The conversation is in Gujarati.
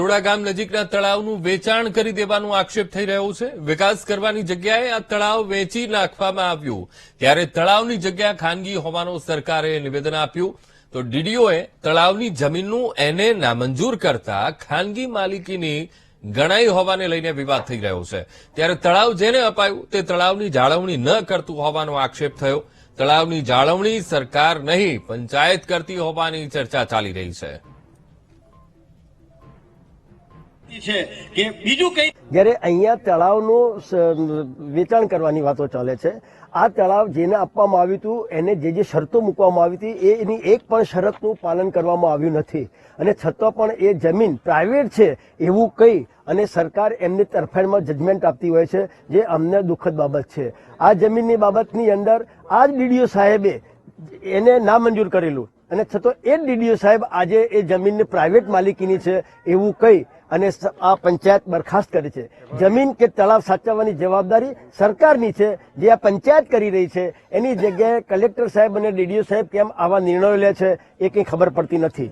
કલોડા ગામ નજીકના તળાવનું વેચાણ કરી દેવાનો આક્ષેપ થઈ રહ્યો છે। વિકાસ કરવાની જગ્યાએ આ તળાવ વેચી નાખવામાં આવ્યું, ત્યારે તળાવની જગ્યા ખાનગી હોવાનો સરકારે નિવેદન આપ્યું તો ડીડીઓએ તળાવની જમીનનું એને નામંજૂર કરતા ખાનગી માલિકીની ગણાઈ હોવાને લઈને વિવાદ થઈ રહ્યો છે। ત્યારે તળાવ જેને અપાયું તે તળાવની જાળવણી ન કરતું હોવાનો આક્ષેપ થયો। તળાવની જાળવણી સરકાર નહીં પંચાયત કરતી હોવાની ચર્ચા ચાલી રહી છે। કે બીજું કઈ જ્યારે અહીંયા તળાવનું વેચાણ કરવાની વાતો ચાલે છે। આ તળાવ જેને આપવામાં આવ્યું હતું એને જે શરતો મૂકવામાં આવી હતી એની એક પણ શરતનું પાલન કરવામાં આવ્યું નથી, અને છતાં પણ એ જમીન પ્રાઇવેટ છે એવું કહી અને સરકાર એમની તરફેણમાં જજમેન્ટ આપતી હોય છે, જે અમને દુઃખદ બાબત છે। આ જમીનની બાબતની અંદર આ જ ડીડીઓ સાહેબે એને નામંજૂર કરેલું, અને છતાં એ જ ડીડીઓ સાહેબ આજે એ જમીનની પ્રાઇવેટ માલિકીની છે એવું કહી અને આ પંચાયત બરખાસ્ત કરે છે। જમીન કે તળાવ સાચવવાની જવાબદારી સરકારની છે, જે આ પંચાયત કરી રહી છે। એની જગ્યાએ કલેક્ટર સાહેબ અને ડીડીઓ સાહેબ કેમ આવા નિર્ણયો લે છે એ કંઈ ખબર પડતી નથી।